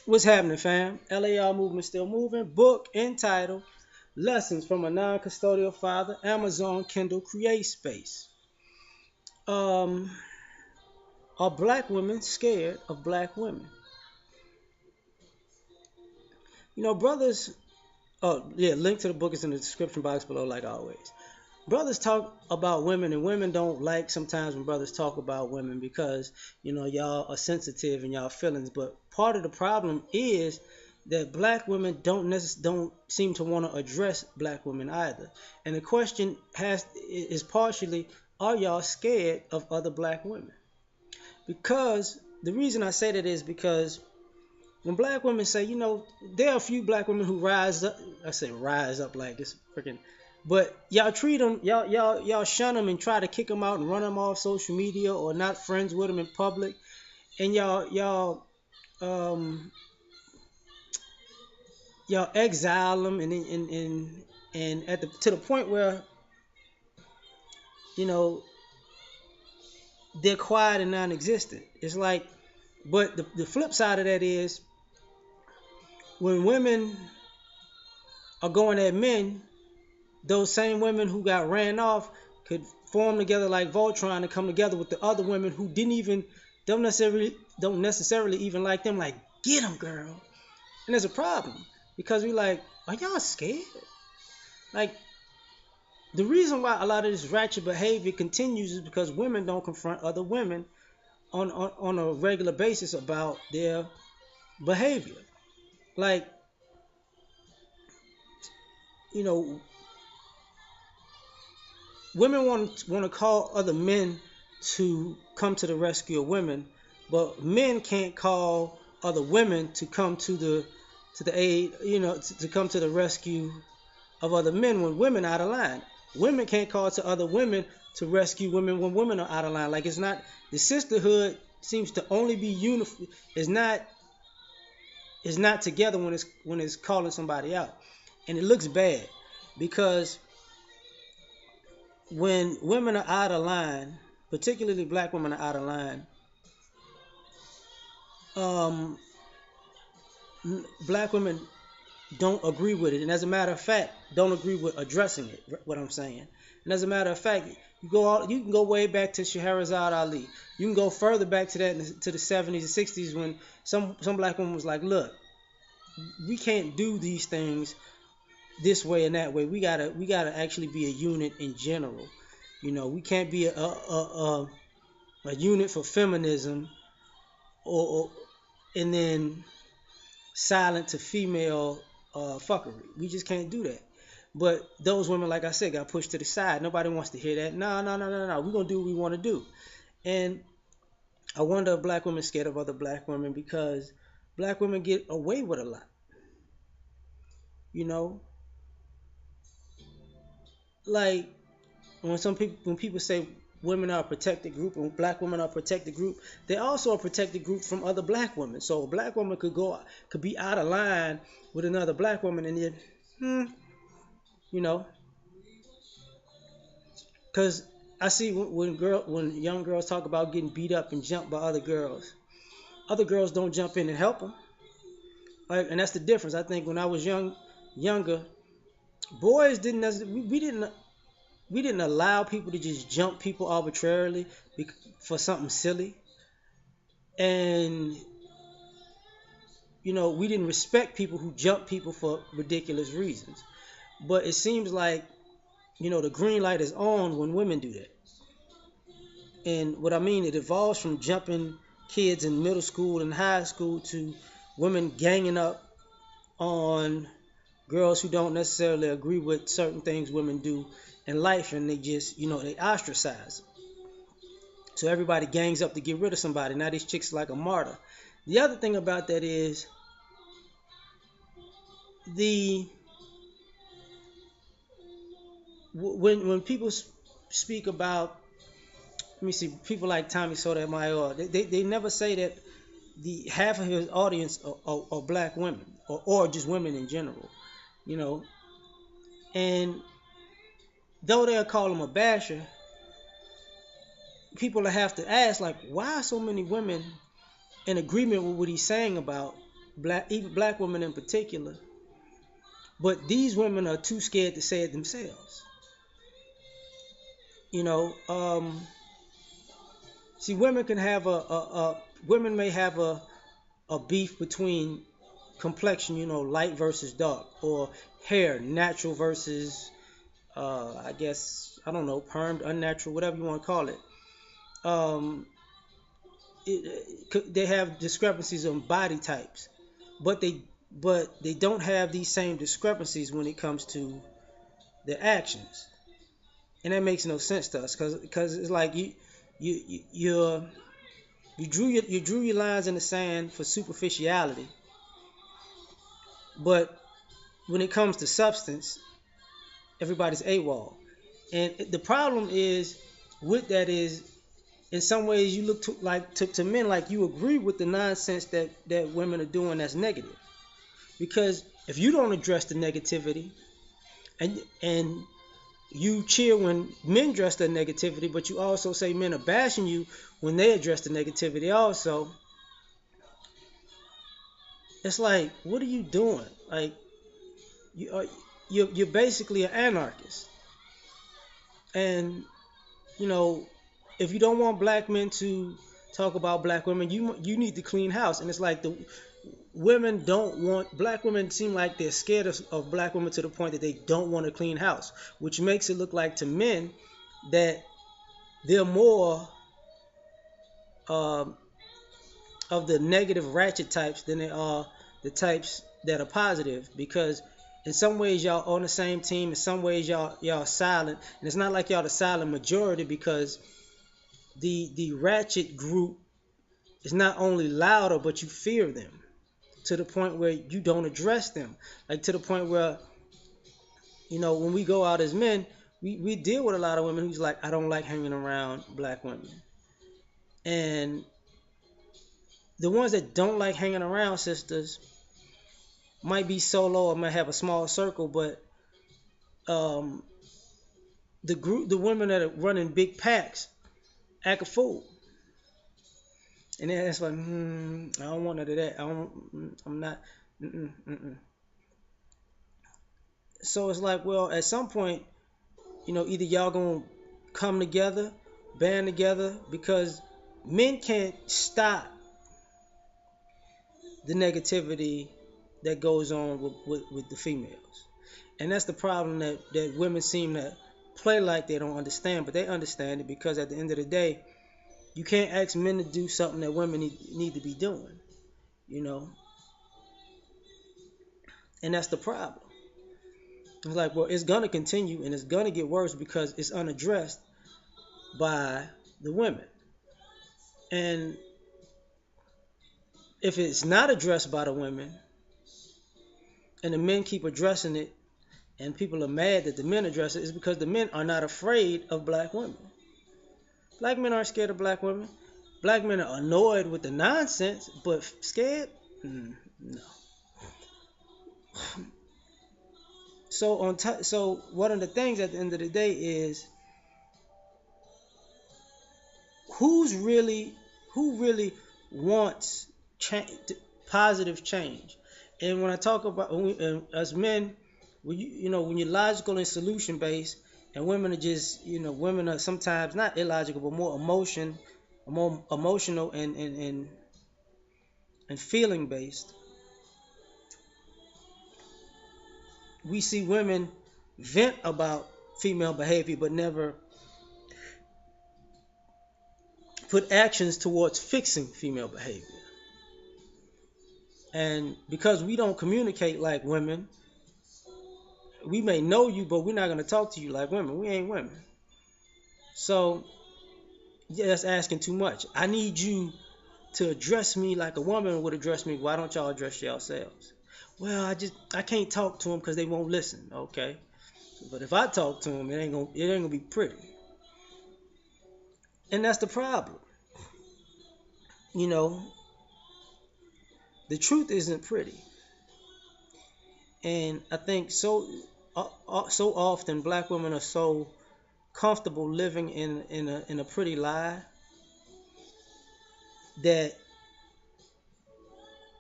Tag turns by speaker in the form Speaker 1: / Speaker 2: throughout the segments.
Speaker 1: What's happening, fam? L.A.R movement still moving. Book entitled Lessons from a Non-Custodial Father, Amazon Kindle Create Space. Um, are black women scared of black women? Brothers. Oh, yeah, link to the book is in the description box below, like always. Brothers talk about women, and women don't like sometimes when brothers talk about women because y'all are sensitive in y'all feelings. But part of the problem is that black women don't seem to want to address black women either. And the question is partially, are y'all scared of other black women? Because the reason I say that is because when black women say, there are a few black women who rise up. I say rise up like it's freaking, but y'all treat them, y'all shun them and try to kick them out and run them off social media or not friends with them in public, and um y'all exile them and at the to the point where you know they're quiet and non-existent. It's like, but the flip side of that is when women are going at men, those same women who got ran off could form together like Voltron to come together with the other women who don't necessarily even like them. Like, get them, girl. And there's a problem because we like, are y'all scared? Like, the reason why a lot of this ratchet behavior continues is because women don't confront other women on a regular basis about their behavior. Like, you know, women want to call other men to come to the rescue of women, but men can't call other women to come to the aid, to come to the rescue of other men when women are out of line. Women can't call to other women to rescue women when women are out of line. Like, it's not, the sisterhood seems to only be uniform. It's not together when it's calling somebody out, and it looks bad because when women are out of line, particularly black women are out of line, um, black women don't agree with it, and as a matter of fact, don't agree with addressing it. What I'm saying, and as a matter of fact, you can go way back to Shahrazad Ali. You can go further back to to the 70s and 60s when some black woman was like, "Look, we can't do these things this way and that way. We gotta actually be a unit in general. We can't be a unit for feminism or and then silent to female fuckery. We just can't do that." But those women, like I said, got pushed to the side. Nobody wants to hear that. No, no, no, no, no. We're gonna do what we want to do. And I wonder if black women scared of other black women because black women get away with a lot. You know, like when people say women are a protected group and black women are a protected group, they're also a protected group from other black women. So a black woman could be out of line with another black woman, and then you know because I see when young girls talk about getting beat up and jumped by other girls don't jump in and help them. Like, and that's the difference. I think when I was younger, boys didn't we didn't allow people to just jump people arbitrarily for something silly, and we didn't respect people who jump people for ridiculous reasons. But it seems like the green light is on when women do that. And what I mean, it evolves from jumping kids in middle school and high school to women ganging up on girls who don't necessarily agree with certain things women do in life, and they just they ostracize. So everybody gangs up to get rid of somebody. Now these chicks are like a martyr. The other thing about that is the when people speak about, let me see, people like Tommy Sotomayor, they never say that the half of his audience are black women or just women in general, you know. And though they'll call him a basher, people have to ask, like, why are so many women in agreement with what he's saying about even black women in particular. But these women are too scared to say it themselves. You know, see, women can have a women may have a beef between complexion, light versus dark, or hair, natural versus, I guess, I don't know, permed, unnatural, whatever you want to call it. Um, they have discrepancies on body types, but they don't have these same discrepancies when it comes to their actions, and that makes no sense to us because it's like you you you drew your lines in the sand for superficiality, but when it comes to substance, everybody's AWOL. And the problem is with that is in some ways you look to men like you agree with the nonsense that women are doing that's negative. Because if you don't address the negativity and you cheer when men address the negativity, but you also say men are bashing you when they address the negativity also, it's like, what are you doing? Like you are you're basically an anarchist. And you know, if you don't want black men to talk about black women, you need to clean house. And it's like the women don't want black women seem like they're scared of black women to the point that they don't want to clean house, which makes it look like to men that they're more um, of the negative ratchet types than they are the types that are positive. Because in some ways y'all on the same team, in some ways y'all silent, and it's not like y'all the silent majority because the ratchet group is not only louder, but you fear them to the point where you don't address them. Like to the point where, when we go out as men, we deal with a lot of women who's like, I don't like hanging around black women. And the ones that don't like hanging around sisters might be solo or might have a small circle, but um, the women that are running big packs act a fool. And then it's like, I don't want none of that. I'm not. Mm-mm, mm-mm. So it's like, well, at some point, either y'all gonna come together, band together, because men can't stop the negativity that goes on with the females. And that's the problem that women seem to play like they don't understand, but they understand it because at the end of the day, you can't ask men to do something that women need to be doing, you know? And that's the problem. It's like, well, it's going to continue and it's going to get worse because it's unaddressed by the women. And if it's not addressed by the women and the men keep addressing it and people are mad that the men address it, it's because the men are not afraid of black women. Black men aren't scared of black women. Black men are annoyed with the nonsense, but scared? No. So one of the things at the end of the day is who really wants change, positive change. And when I talk about as men, when you're logical and solution based, and women are just women are sometimes not illogical but more emotional and feeling based. We see women vent about female behavior but never put actions towards fixing female behavior. And because we don't communicate like women, we may know you, but we're not going to talk to you like women. We ain't women. So, yeah, that's asking too much. I need you to address me like a woman would address me. Why don't y'all address yourselves? Well, I can't talk to them because they won't listen. Okay, but if I talk to them, it ain't gonna be pretty. And that's the problem. You know, the truth isn't pretty. And I think so often black women are so comfortable living in a pretty lie that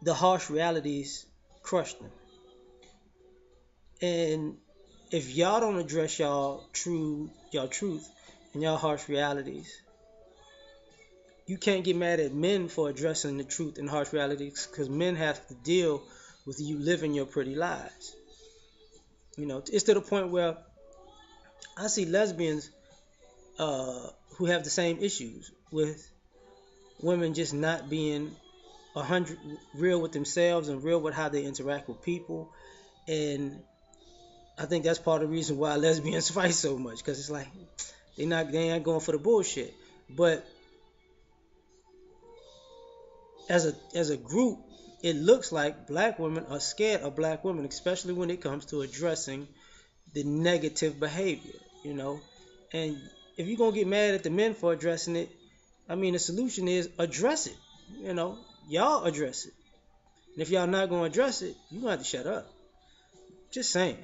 Speaker 1: the harsh realities crush them. And if y'all don't address y'all truth and y'all harsh realities, you can't get mad at men for addressing the truth and harsh realities, because men have to deal with you living your pretty lives. It's to the point where I see lesbians who have the same issues with women just not being 100 real with themselves and real with how they interact with people. And I think that's part of the reason why lesbians fight so much, because it's like they ain't going for the bullshit. But as a group, it looks like black women are scared of black women, especially when it comes to addressing the negative behavior. you know. And if you're gonna get mad at the men for addressing it, I mean the solution is address it. Y'all address it. And if y'all not gonna address it, you gonna have to shut up. Just saying.